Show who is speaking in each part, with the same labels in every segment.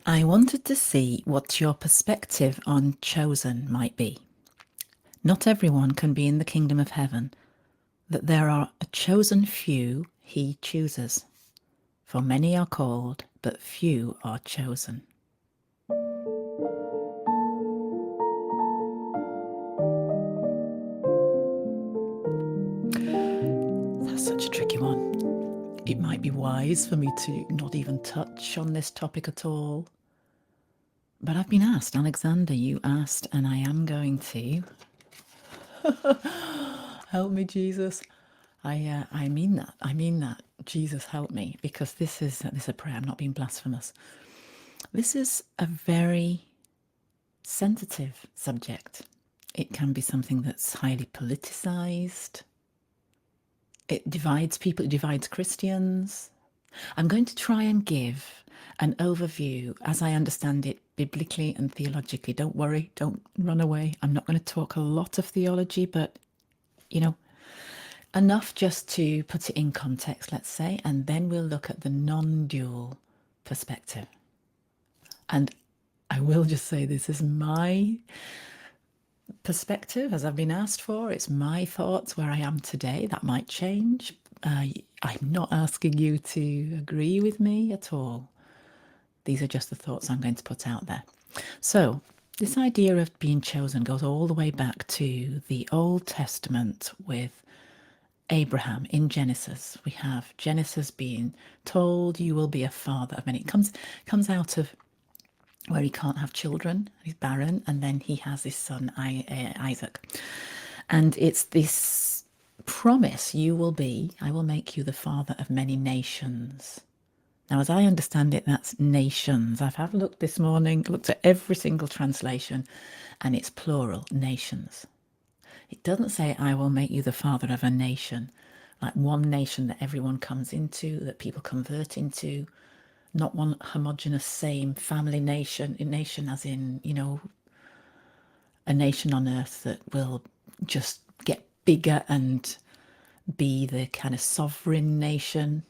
Speaker 1: I wanted to see what your perspective on chosen might be. Not everyone can be in the kingdom of heaven, that there are a chosen few he chooses. For many are called, but few are chosen. That's such a tricky one. It might be wise for me to not even touch on this topic at all. But I've been asked, Alexander, you asked, and I am going to. Help me, Jesus. I mean that. I mean that. Jesus, help me, because this is a prayer. I'm not being blasphemous. This is a very sensitive subject. It can be something that's highly politicized. It divides people. It divides Christians. I'm going to try and give an overview as I understand it biblically and theologically. Don't worry. Don't run away. I'm not going to talk a lot of theology, but you know, enough just to put it in context, let's say, and then we'll look at the non-dual perspective. And I will just say this is my perspective as I've been asked for. It's my thoughts where I am today. That might change. I'm not asking you to agree with me at all. These are just the thoughts I'm going to put out there. So, this idea of being chosen goes all the way back to the Old Testament with Abraham in Genesis. We have Genesis being told, you will be a father of many. It comes out of where he can't have children, he's barren, and then he has his son Isaac. And it's this promise, I will make you the father of many nations. Now, as I understand it, that's nations. I've had a look this morning, looked at every single translation, and it's plural, nations. It doesn't say, I will make you the father of a nation, like one nation that everyone comes into, that people convert into, not one homogenous, same family nation as in, a nation on earth that will just get bigger and be the kind of sovereign nation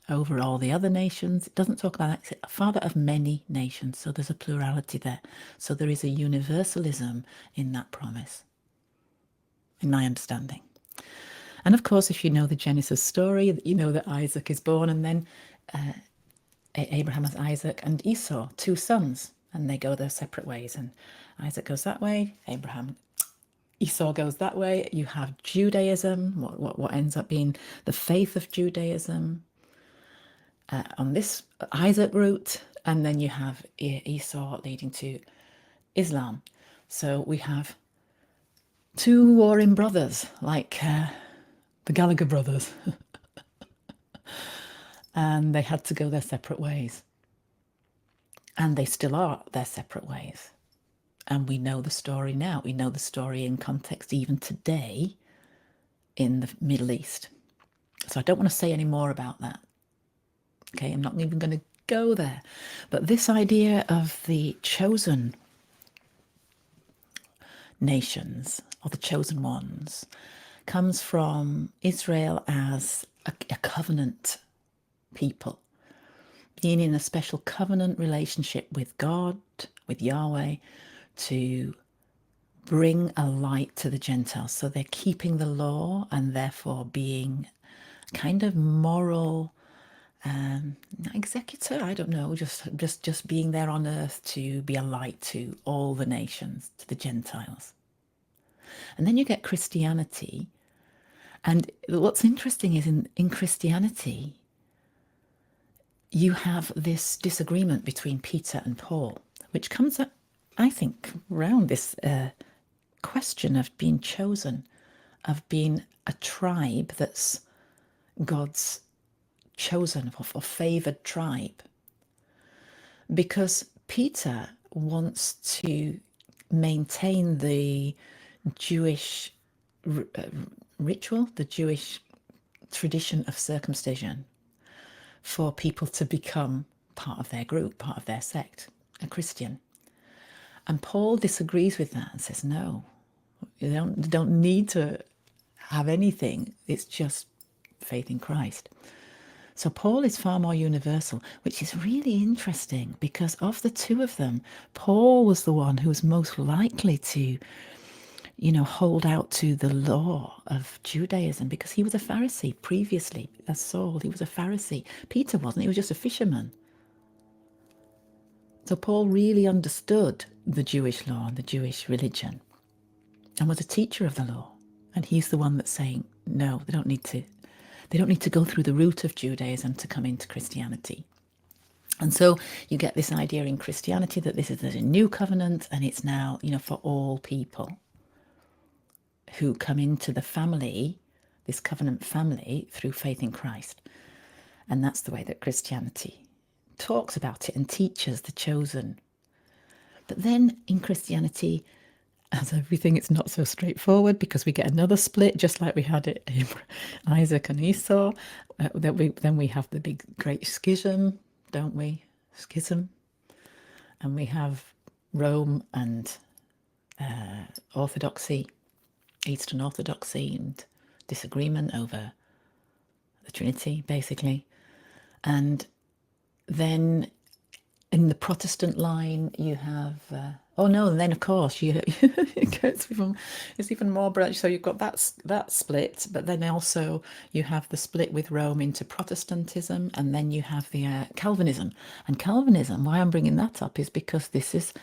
Speaker 1: over all the other nations. It doesn't talk about that. It's a father of many nations. So there's a plurality there. So there is a universalism in that promise, in my understanding. And of course, if you know the Genesis story, you know that Isaac is born, and then Abraham has Isaac and Esau, two sons, and they go their separate ways. And Isaac goes that way, Esau goes that way. You have Judaism, what ends up being the faith of Judaism on this Isaac route, and then you have Esau leading to Islam. So we have two warring brothers, like the Gallagher brothers, and they had to go their separate ways. And they still are their separate ways. And we know the story now. We know the story in context even today in the Middle East. So I don't want to say any more about that. Okay, I'm not even going to go there. But this idea of the chosen nations, or the chosen ones, comes from Israel as a covenant people, being in a special covenant relationship with God, with Yahweh, to bring a light to the Gentiles. So they're keeping the law and therefore being kind of moral executor, I don't know, just being there on earth to be a light to all the nations, to the Gentiles. And then you get Christianity. And what's interesting is in Christianity, you have this disagreement between Peter and Paul, which comes up, I think, around this question of being chosen, of being a tribe that's God's chosen or favoured tribe. Because Peter wants to maintain the Jewish ritual, the Jewish tradition of circumcision, for people to become part of their group, part of their sect, a Christian. And Paul disagrees with that and says, no, you don't need to have anything. It's just faith in Christ. So Paul is far more universal, which is really interesting because of the two of them, Paul was the one who was most likely to, hold out to the law of Judaism because he was a Pharisee previously, as Saul. He was a Pharisee. Peter wasn't, he was just a fisherman. So Paul really understood the Jewish law and the Jewish religion and was a teacher of the law. And he's the one that's saying, no, they don't need to go through the route of Judaism to come into Christianity. And so you get this idea in Christianity that this is a new covenant and it's now, for all people who come into the family, this covenant family, through faith in Christ. And that's the way that Christianity talks about it and teaches the chosen. But then in Christianity, as everything, it's not so straightforward because we get another split, just like we had it in Isaac and Esau. Then we have the big great schism, don't we? Schism. And we have Rome and Orthodoxy, Eastern Orthodoxy, and disagreement over the Trinity, basically. And then in the Protestant line, you have and then of course it's even more branch. So you've got that split, but then also you have the split with Rome into Protestantism, and then you have the Calvinism. And Calvinism, why I'm bringing that up is because this is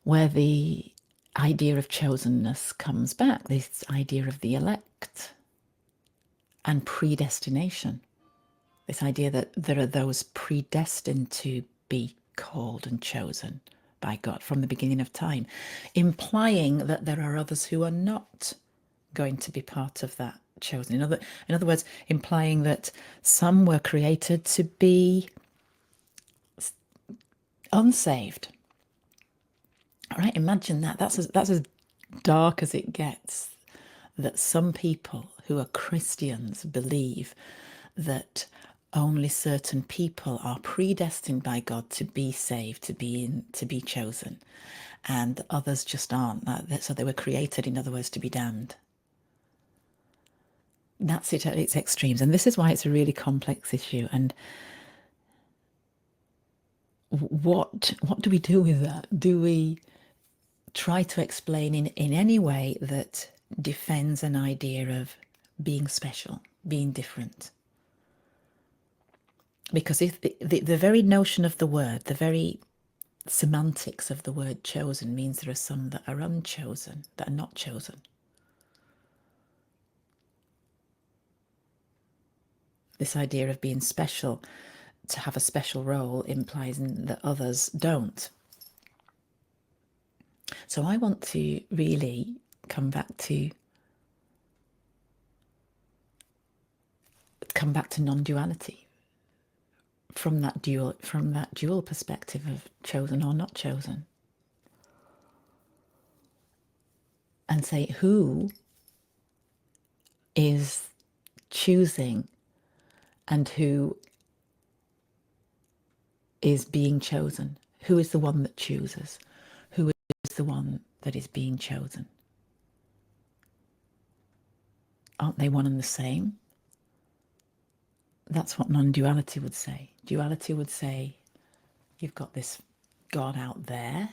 Speaker 1: where the idea of chosenness comes back. This idea of the elect and predestination. This idea that there are those predestined to be called and chosen by God from the beginning of time, implying that there are others who are not going to be part of that chosen. In other words, implying that some were created to be unsaved. All right, imagine that. That's as dark as it gets. That some people who are Christians believe that only certain people are predestined by God to be saved, to be chosen, and others just aren't. So they were created, in other words, to be damned. That's it at its extremes, and this is why it's a really complex issue. And what do we do with that? Do we try to explain in any way that defends an idea of being special, being different? Because if the very notion of the word, the very semantics of the word chosen means there are some that are unchosen, that are not chosen. This idea of being special, to have a special role, implies that others don't. So I want to really come back to non-duality from that dual perspective of chosen or not chosen, and say who is choosing and who is being chosen. Who is the one that chooses? Who is the one that is being chosen? Aren't they one and the same? That's what non-duality would say. Duality would say you've got this God out there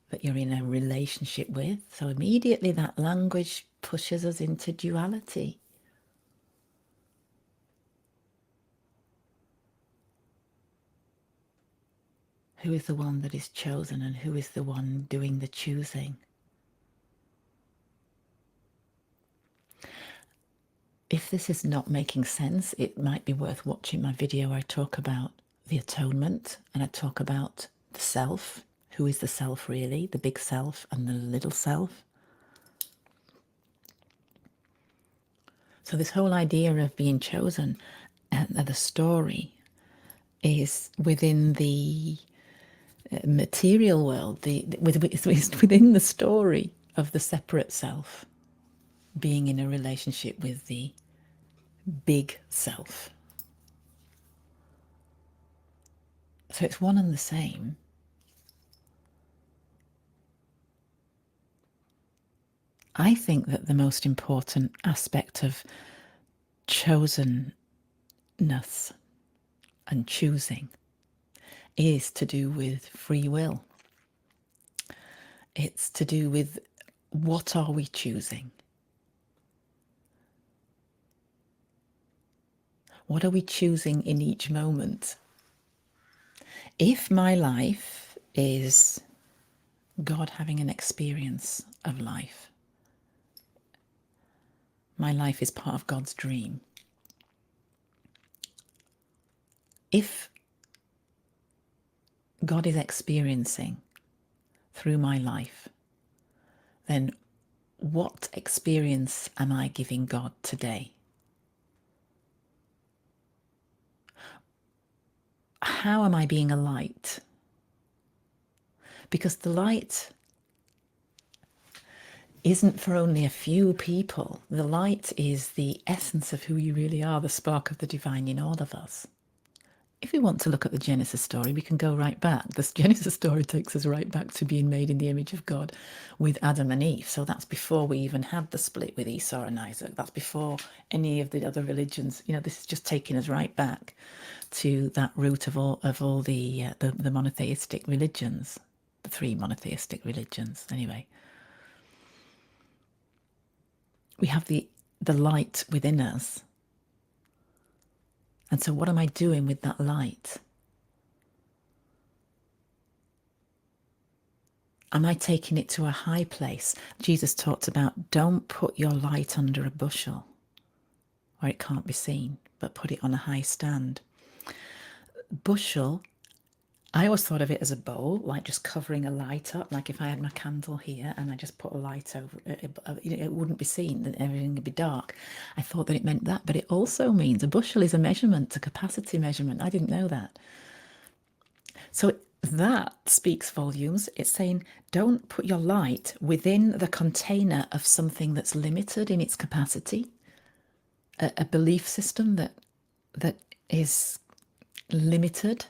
Speaker 1: that you're in a relationship with. So immediately that language pushes us into duality. Who is the one that is chosen and who is the one doing the choosing? If this is not making sense, it might be worth watching my video where I talk about the atonement and I talk about the self. Who is the self really? The big self and the little self. So this whole idea of being chosen and the story is within the material world, it's within the story of the separate self being in a relationship with the big self. So it's one and the same. I think that the most important aspect of chosenness and choosing is to do with free will. It's to do with what are we choosing? What are we choosing in each moment? If my life is God having an experience of life, my life is part of God's dream. If God is experiencing through my life, then what experience am I giving God today? How am I being a light? Because the light isn't for only a few people. The light is the essence of who you really are, the spark of the divine in all of us. If we want to look at the Genesis story, we can go right back. The Genesis story takes us right back to being made in the image of God with Adam and Eve. So that's before we even had the split with Esau and Isaac. That's before any of the other religions. This is just taking us right back to that root of all the monotheistic religions, the three monotheistic religions. Anyway, we have the light within us. And so what am I doing with that light? Am I taking it to a high place? Jesus talked about don't put your light under a bushel where it can't be seen, but put it on a high stand. Bushel, I always thought of it as a bowl, like just covering a light up. Like if I had my candle here and I just put a light over it wouldn't be seen, that everything would be dark. I thought that it meant that, but it also means a bushel is a measurement, a capacity measurement. I didn't know that. So that speaks volumes. It's saying don't put your light within the container of something that's limited in its capacity, a belief system that is limited,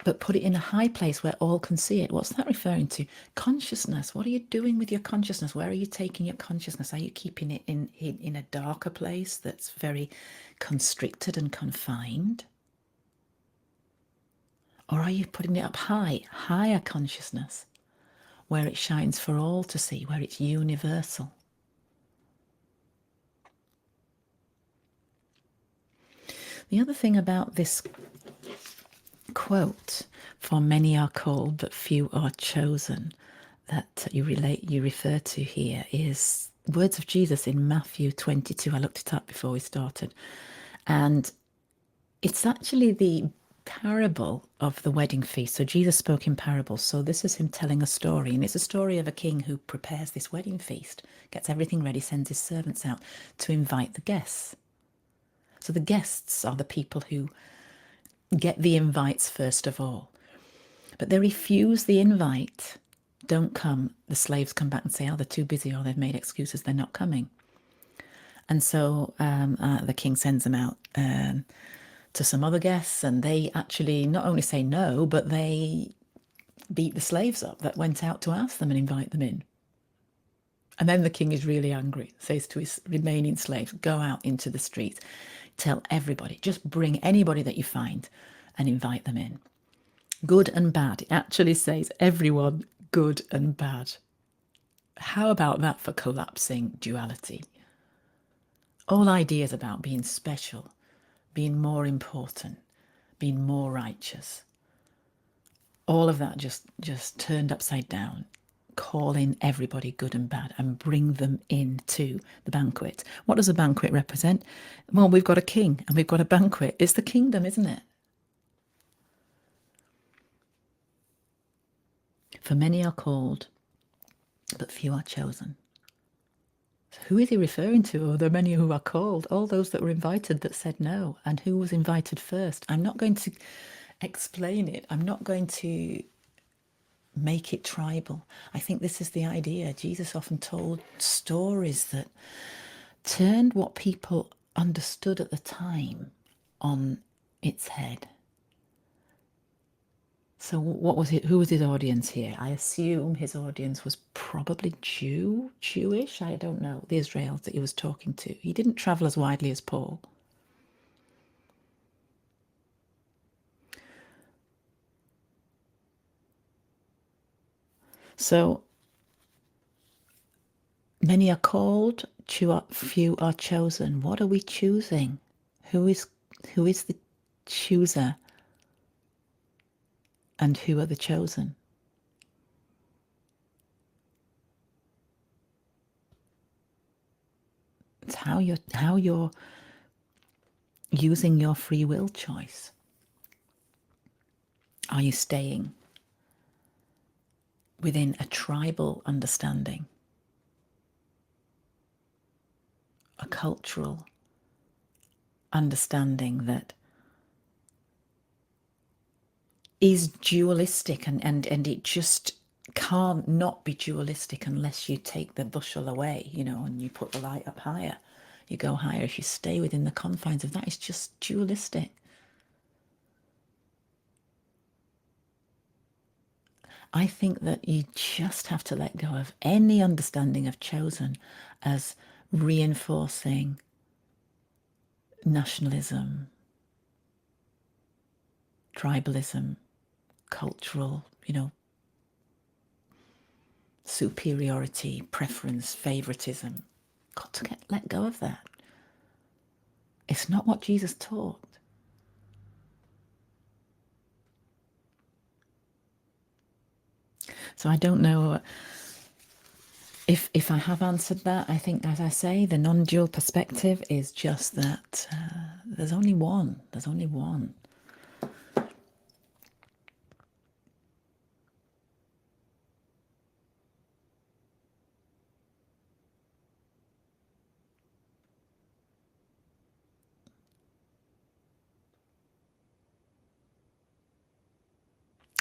Speaker 1: but put it in a high place where all can see it. What's that referring to? Consciousness. What are you doing with your consciousness? Where are you taking your consciousness? Are you keeping it in a darker place that's very constricted and confined? Or are you putting it up high, higher consciousness, where it shines for all to see, where it's universal? The other thing about this quote, for many are called, but few are chosen, that you refer to here is words of Jesus in Matthew 22. I looked it up before we started. And it's actually the parable of the wedding feast. So Jesus spoke in parables. So this is him telling a story. And it's a story of a king who prepares this wedding feast, gets everything ready, sends his servants out to invite the guests. So the guests are the people who get the invites first of all. But they refuse the invite, don't come. The slaves come back and say, oh, they're too busy, or they've made excuses, they're not coming. And so the king sends them out to some other guests, and they actually not only say no, but they beat the slaves up that went out to ask them and invite them in. And then the king is really angry, says to his remaining slaves, go out into the streets, tell everybody, just bring anybody that you find and invite them in. Good and bad. It actually says everyone, good and bad. How about that for collapsing duality? All ideas about being special, being more important, being more righteous. All of that just turned upside down. Call in everybody good and bad and bring them into the banquet. What does a banquet represent? Well, we've got a king and we've got a banquet. It's the kingdom, isn't it? For many are called, but few are chosen. So who is he referring to? Are there many who are called? All those that were invited that said no. And who was invited first? I'm not going to explain it. I'm not going to make it tribal. I think this is the idea. Jesus often told stories that turned what people understood at the time on its head. So what was it? Who was his audience here? I assume his audience was probably Jewish. I don't know. The Israels that he was talking to. He didn't travel as widely as Paul. So many are called, few are chosen. What are we choosing? Who is the chooser, and who are the chosen? It's how you're using your free will choice. Are you staying within a tribal understanding, a cultural understanding that is dualistic, and it just can't not be dualistic unless you take the bushel away, and you put the light up higher. You go higher. If you stay within the confines of that, it's just dualistic. I think that you just have to let go of any understanding of chosen as reinforcing nationalism, tribalism, cultural, superiority, preference, favoritism. Got to let go of that. It's not what Jesus taught. So I don't know if I have answered that. I think, as I say, the non-dual perspective is just that there's only one. There's only one.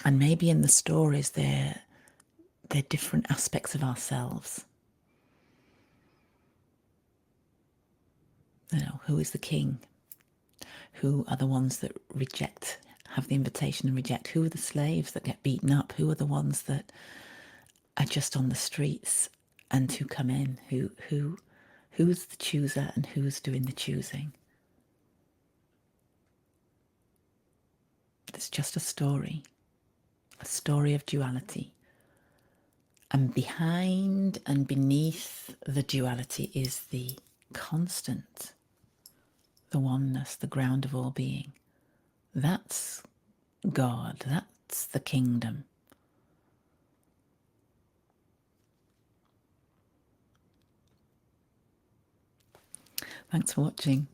Speaker 1: And maybe in the stories they're different aspects of ourselves. Who is the king? Who are the ones that reject, have the invitation and reject? Who are the slaves that get beaten up? Who are the ones that are just on the streets and who come in? Who's the chooser and who's doing the choosing? It's just a story of duality. And behind and beneath the duality is the constant, the oneness, the ground of all being. That's God. That's the kingdom. Thanks for watching.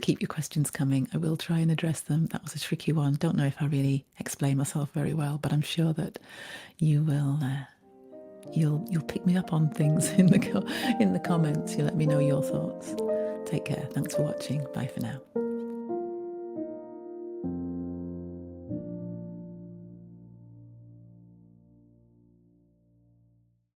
Speaker 1: Keep your questions coming. I will try and address them. That was a tricky one. Don't know if I really explained myself very well, but I'm sure that you will. You'll pick me up on things in the comments. You let me know your thoughts. Take care. Thanks for watching. Bye for now.